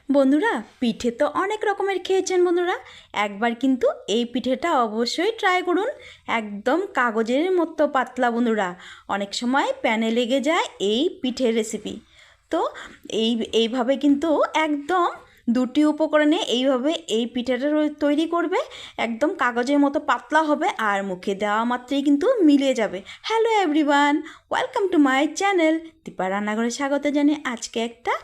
বন্ধুরা, পিঠে তো অনেক রকমের খেয়েছেন বন্ধুরা। একবার কিন্তু এই পিঠেটা অবশ্যই ট্রাই করুন। একদম কাগজের মতো পাতলা বন্ধুরা, অনেক সময় প্যানে লেগে যায় এই পিঠের রেসিপি। তো এইভাবে কিন্তু একদম দুটি উপকরণে এইভাবে এই পিঠেটা তৈরি করবে। একদম কাগজের মতো পাতলা হবে আর মুখে দেওয়া মাত্রই কিন্তু মিলে যাবে। Hello everyone, welcome to my channel. Dipa রান্নাঘরে স্বাগত জানিয়ে আজকে একটা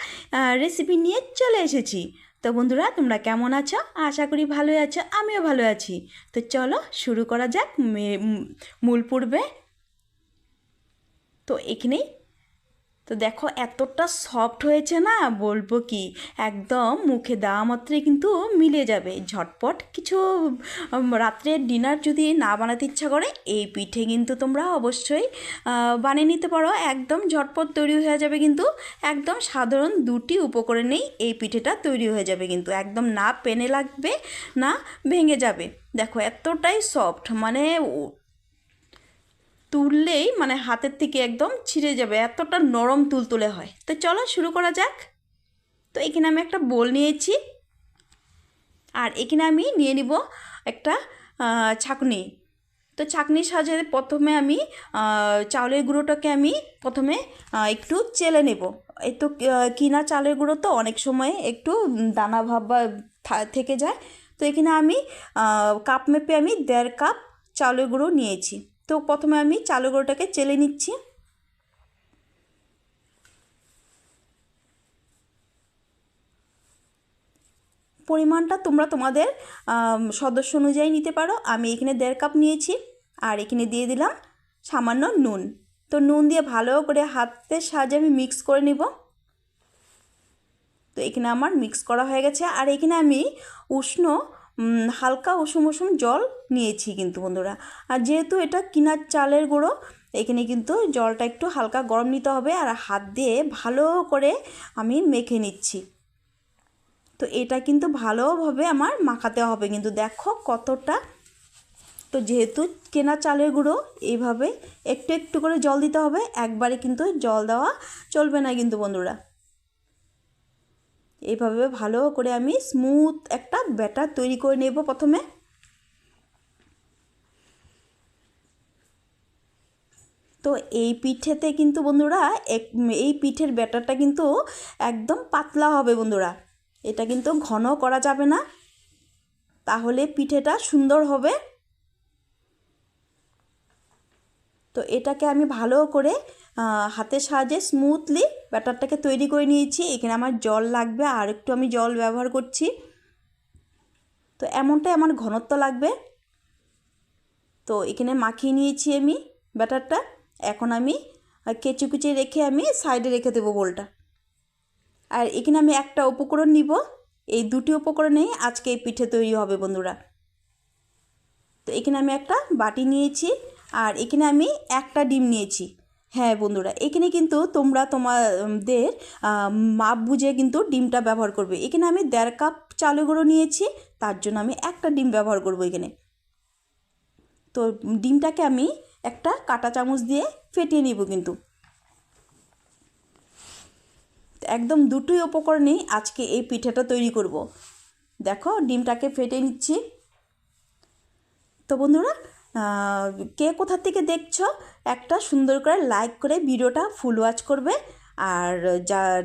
রেসিপি নিয়ে চলে এসেছি। তো বন্ধুরা, তোমরা কেমন আছো? আশা করি ভালোই আছো, আমিও ভালো আছি। তো চলো শুরু করা যাক মূল পূর্বে। তো এখানেই তো দেখো এতটা সফট হয়েছে না, বলবো কি, একদম মুখে দেওয়া মাত্রই কিন্তু মিলে যাবে। ঝটপট কিছু রাত্রের ডিনার যদি না বানাতে ইচ্ছা করে, এই পিঠে কিন্তু তোমরা অবশ্যই বানিয়ে নিতে পারো। একদম ঝটপট তৈরি হয়ে যাবে কিন্তু। একদম সাধারণ দুটি উপকরণেই এই পিঠেটা তৈরি হয়ে যাবে কিন্তু। একদম না পেনে লাগবে, না ভেঙে যাবে। দেখো এতটাই সফট, মানে তুললেই মানে হাতের থেকে একদম ছিঁড়ে যাবে, এতটা নরম তুলতুলে হয়। তো চলো শুরু করা যাক। তো এখানে আমি একটা বোল নিয়েছি, আর এখানে আমি নিয়ে নিব একটা ছাঁকনি। তো ছাঁকনির সাহায্যে প্রথমে আমি চাউলের গুঁড়োটাকে আমি প্রথমে একটু চেলে নেব। এই তো কিনা চালের গুঁড়ো তো অনেক সময় একটু দানা ভাব বা থেকে যায়। তো এখানে আমি কাপ মেপে আমি 1.5 কাপ চালের গুঁড়ো নিয়েছি। তো প্রথমে আমি চালের গুঁড়োটাকে চেলে নিচ্ছি। পরিমাণটা তোমরা তোমাদের সদস্য অনুযায়ী নিতে পারো। আমি এখানে 1.5 কাপ নিয়েছি, আর এখানে দিয়ে দিলাম সামান্য নুন। তো নুন দিয়ে ভালো করে হাতের সাহায্যে আমি মিক্স করে নিব। তো এখানে আমার মিক্স করা হয়ে গেছে, আর এখানে আমি উষ্ণ হালকা উষুম উষুম জল নিয়েছি কিন্তু বন্ধুরা। আর যেহেতু এটা কিনার চালের গুঁড়ো, এখানে কিন্তু জলটা একটু হালকা গরম নিতে হবে, আর হাত দিয়ে ভালো করে আমি মেখে নিচ্ছি। তো এটা কিন্তু ভালোভাবে আমার মাখাতে হবে কিন্তু। দেখো কতটা, তো যেহেতু কেনা চালের গুঁড়ো, এইভাবে একটু একটু করে জল দিতে হবে, একবারে কিন্তু জল দেওয়া চলবে না কিন্তু বন্ধুরা। এইভাবে ভালো করে আমি স্মুথ একটা ব্যাটার তৈরি করে নেব প্রথমে। তো এই পিঠেতে কিন্তু বন্ধুরা এই পিঠের ব্যাটারটা কিন্তু একদম পাতলা হবে বন্ধুরা। এটা কিন্তু ঘন করা যাবে না, তাহলে পিঠেটা সুন্দর হবে। তো এটাকে আমি ভালো করে হাতের সাহায্যে স্মুথলি ব্যাটারটাকে তৈরি করে নিয়েছি। এখানে আমার জল লাগবে, আর একটু আমি জল ব্যবহার করছি। তো এমনটাই আমার ঘনত্ব লাগবে। তো এখানে মাখিয়ে নিয়েছি আমি ব্যাটারটা। এখন আমি কেচি কুচি রেখে আমি সাইডে রেখে দেবো বোলটা। আর এখানে আমি একটা উপকরণ নিব। এই দুটি উপকরণেই আজকে এই পিঠে তৈরি হবে বন্ধুরা। তো এখানে আমি একটা বাটি নিয়েছি, আর এখানে আমি একটা ডিম নিয়েছি। হ্যাঁ বন্ধুরা, এখানে কিন্তু তোমরা তোমাদের মাপ বুঝে কিন্তু ডিমটা ব্যবহার করবে। এখানে আমি 1.5 কাপ চালের গুঁড়ো নিয়েছি, তার জন্য আমি একটা ডিম ব্যবহার করব এখানে। তো ডিমটাকে আমি একটা কাঁটা চামচ দিয়ে ফেটিয়ে নিব কিন্তু। একদম দুটোই উপকরণেই আজকে এই পিঠাটা তৈরি করব। দেখো ডিমটাকে ফেটে নিচ্ছি। তো বন্ধুরা, কে কোথা থেকে দেখছো, একটা সুন্দর করে লাইক করে ভিডিওটা ফুল ওয়াচ করবে। আর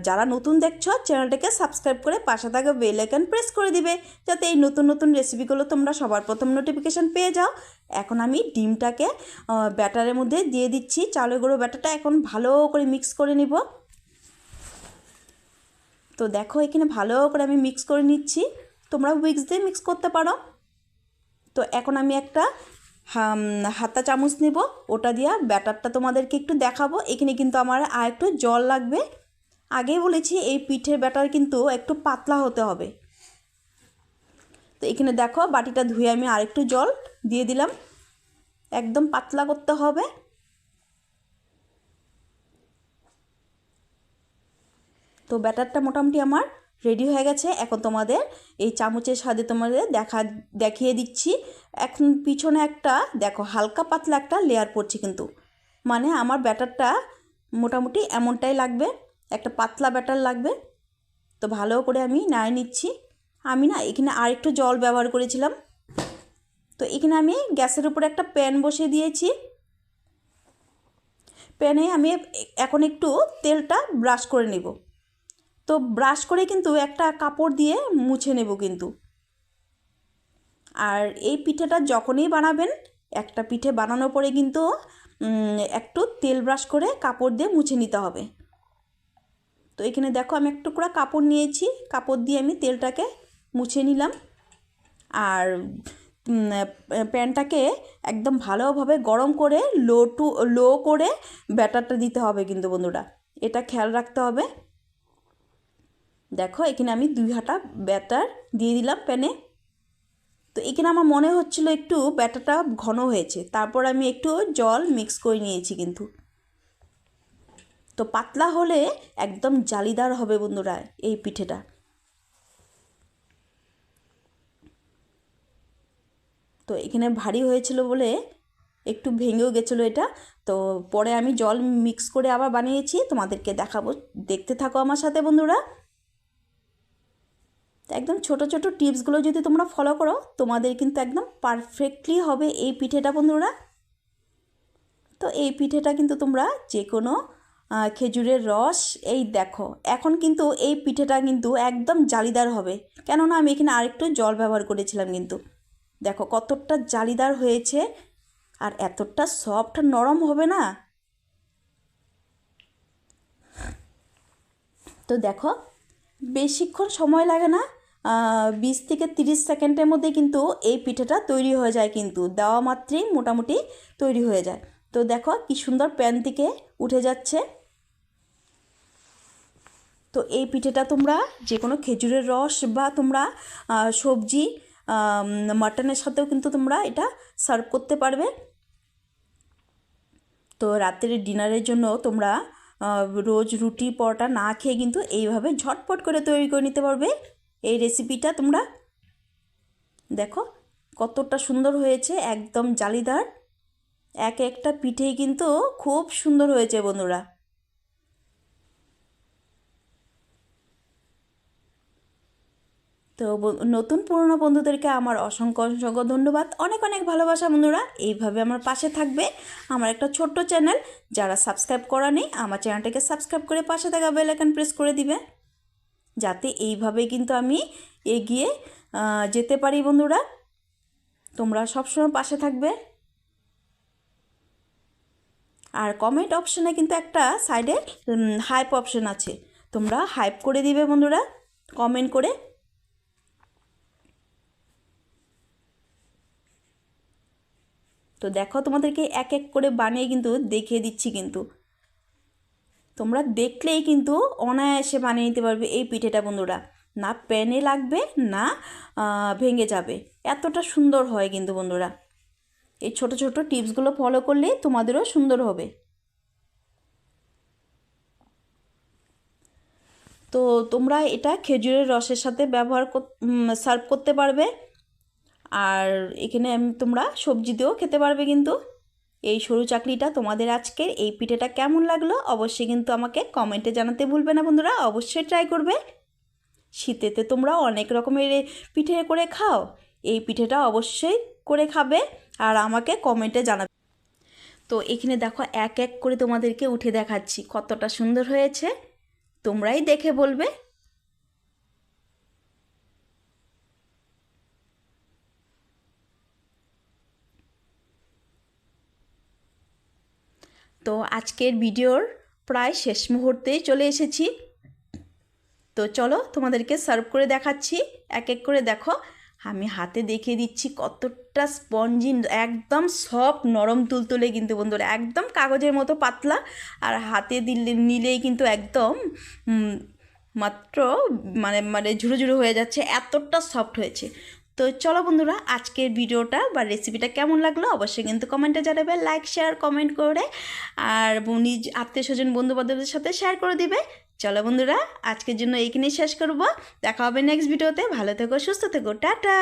যারা নতুন দেখছো, চ্যানেলটাকে সাবস্ক্রাইব করে পাশে থাকা বেল আইকন প্রেস করে দিবে, যাতে এই নতুন নতুন রেসিপিগুলো তোমরা সবার প্রথম নোটিফিকেশান পেয়ে যাও। এখন আমি ডিমটাকে ব্যাটারের মধ্যে দিয়ে দিচ্ছি। চালের গুঁড়ো ব্যাটারটা এখন ভালো করে মিক্স করে নিব। তো দেখো এখানে ভালো করে আমি মিক্স করে নিচ্ছি। তোমরা উইক্স দিয়ে মিক্স করতে পারো। তো এখন আমি একটা হাতা চামচ নেব, ওটা দিয়ে ব্যাটারটা তোমাদেরকে একটু দেখাবো। এখানে কিন্তু আমার আর একটু জল লাগবে। আগেই বলেছি এই পিঠের ব্যাটার কিন্তু একটু পাতলা হতে হবে। তো এখানে দেখো বাটিটা ধুয়ে আমি আরেকটু জল দিয়ে দিলাম। একদম পাতলা করতে হবে। তো ব্যাটারটা মোটামুটি আমার রেডি হয়ে গেছে। এখন তোমাদের এই চামচের সাথে তোমাদের দেখিয়ে দিচ্ছি। এখন পিছনে একটা দেখো হালকা পাতলা একটা লেয়ার পড়ছে কিন্তু, মানে আমার ব্যাটারটা মোটামুটি এমনটাই লাগবে, একটা পাতলা ব্যাটার লাগবে। তো ভালো করে আমি নাড়িয়ে নিচ্ছি। আমি না এখানে আরেকটু জল ব্যবহার করেছিলাম। তো এখানে আমি গ্যাসের উপরে একটা প্যান বসিয়ে দিয়েছি। প্যানে আমি এখন একটু তেলটা ব্রাশ করে নেব। তো ব্রাশ করে কিন্তু একটা কাপড় দিয়ে মুছে নেব কিন্তু। আর এই পিঠেটা যখনই বানাবেন, একটা পিঠে বানানোর পরে কিন্তু একটু তেল ব্রাশ করে কাপড় দিয়ে মুছে নিতে হবে। তো এখানে দেখো আমি একটু করে কাপড় নিয়েছি, কাপড় দিয়ে আমি তেলটাকে মুছে নিলাম। আর প্যানটাকে একদম ভালোভাবে গরম করে লো করে ব্যাটারটা দিতে হবে কিন্তু বন্ধুরা, এটা খেয়াল রাখতে হবে। দেখো এখানে আমি 2 হাতা ব্যাটার দিয়ে দিলাম প্যানে। তো এখানে আমার মনে হচ্ছিল একটু ব্যাটারটা ঘন হয়েছে, তারপর আমি একটু জল মিক্স করে নিয়েছি কিন্তু। তো পাতলা হলে একদম জালিদার হবে বন্ধুরা এই পিঠেটা। তো এখানে ভারী হয়েছিল বলে একটু ভেঙেও গেছিলো এটা। তো পরে আমি জল মিক্স করে আবার বানিয়েছি, তোমাদেরকে দেখাবো, দেখতে থাকো আমার সাথে বন্ধুরা। একদম ছোট ছোট টিপসগুলো যদি তোমরা ফলো করো, তোমাদের কিন্তু একদম পারফেক্টলি হবে এই পিঠেটা বন্ধুরা। তো এই পিঠেটা কিন্তু তোমরা যে কোনো খেজুরের রস, এই দেখো এখন কিন্তু এই পিঠেটা কিন্তু একদম জালিদার হবে, কেননা আমি এখানে আরেকটু জল ব্যবহার করেছিলাম কিন্তু। দেখো কতটা জালিদার হয়েছে আর এতটা সফট নরম হবে না। তো দেখো বেশিক্ষণ সময় লাগে না, 20 থেকে 30 সেকেন্ডের মধ্যে কিন্তু এই পিঠেটা তৈরি হয়ে যায় কিন্তু, দেওয়া মাত্রই মোটামুটি তৈরি হয়ে যায়। তো দেখো কি সুন্দর প্যান থেকে উঠে যাচ্ছে। তো এই পিঠেটা তোমরা যে কোনো খেজুরের রস বা তোমরা সবজি মাটনের সাথেও কিন্তু তোমরা এটা সার্ভ করতে পারবে। তো রাতের ডিনারের জন্য তোমরা রোজ রুটি পরোটা না খেয়ে কিন্তু এইভাবে ঝটপট করে তৈরি করে নিতে পারবে এই রেসিপিটা তোমরা। দেখো কতটা সুন্দর হয়েছে, একদম জালিদার, এক একটা পিঠেই কিন্তু খুব সুন্দর হয়েছে বন্ধুরা। তো নতুন পুরনো বন্ধুদেরকে আমার অসংখ্য অসংখ্য ধন্যবাদ, অনেক অনেক ভালোবাসা বন্ধুরা। এইভাবে আমার পাশে থাকবে। আমার একটা ছোট্ট চ্যানেল, যারা সাবস্ক্রাইব করা নেই আমার চ্যানেলটাকে সাবস্ক্রাইব করে পাশে থাকা বেল আইকন প্রেস করে দিবে, যাতে এইভাবেই কিন্তু আমি এগিয়ে যেতে পারি বন্ধুরা। তোমরা সবসময় পাশে থাকবে। আর কমেন্ট অপশানে কিন্তু একটা সাইডে হাইপ অপশান আছে, তোমরা হাইপ করে দিবে বন্ধুরা কমেন্ট করে। তো দেখো তোমাদেরকে এক এক করে বানিয়ে কিন্তু দেখিয়ে দিচ্ছি কিন্তু, তোমরা দেখলেই কিন্তু অনায়াসে বানিয়ে নিতে পারবে এই পিঠেটা বন্ধুরা, না প্যানে লাগবে না ভেঙে যাবে, এতটা সুন্দর হয় কিন্তু বন্ধুরা। এই ছোট ছোট টিপসগুলো ফলো করলে তোমাদেরও সুন্দর হবে। তো তোমরা এটা খেজুরের রসের সাথে সার্ভ করতে পারবে। আর এখানে তোমরা সবজি দিয়েও খেতে পারবে কিন্তু। এই সরু চাকলিটা তোমাদের আজকের এই পিঠেটা কেমন লাগলো অবশ্যই কিন্তু আমাকে কমেন্টে জানাতে ভুলবে না বন্ধুরা, অবশ্যই ট্রাই করবে। শীতেতে তোমরা অনেক রকমের পিঠে করে খাও, এই পিঠেটা অবশ্যই করে খাবে আর আমাকে কমেন্টে জানাবে। তো এখানে দেখো এক এক করে তোমাদেরকে উঠে দেখাচ্ছি কতটা সুন্দর হয়েছে, তোমরাই দেখে বলবে। তো আজকের ভিডিওর প্রায় শেষ মুহূর্তেই চলে এসেছি। তো চলো তোমাদেরকে সার্ভ করে দেখাচ্ছি এক এক করে। দেখো আমি হাতে দেখিয়ে দিচ্ছি কতটা স্পঞ্জি, একদম সফট নরম তুলতুলে কিন্তু বন্ধুরা, একদম কাগজের মতো পাতলা। আর হাতে নিলেই কিন্তু একদম মাত্র মানে ঝুরো ঝুরো হয়ে যাচ্ছে, এতটা সফট হয়েছে। তো চলো বন্ধুরা আজকের ভিডিওটা বা রেসিপিটা কেমন লাগলো অবশ্যই কিন্তু কমেন্টে জানাবে, লাইক শেয়ার কমেন্ট করে, আর নিজ আত্মীয় স্বজন বন্ধু বান্ধবদের সাথে শেয়ার করে দিবে। চলো বন্ধুরা আজকের জন্য এইখানেই শেষ করব, দেখা হবে নেক্সট ভিডিওতে। ভালো থেকো, সুস্থ থেকো, টাটা।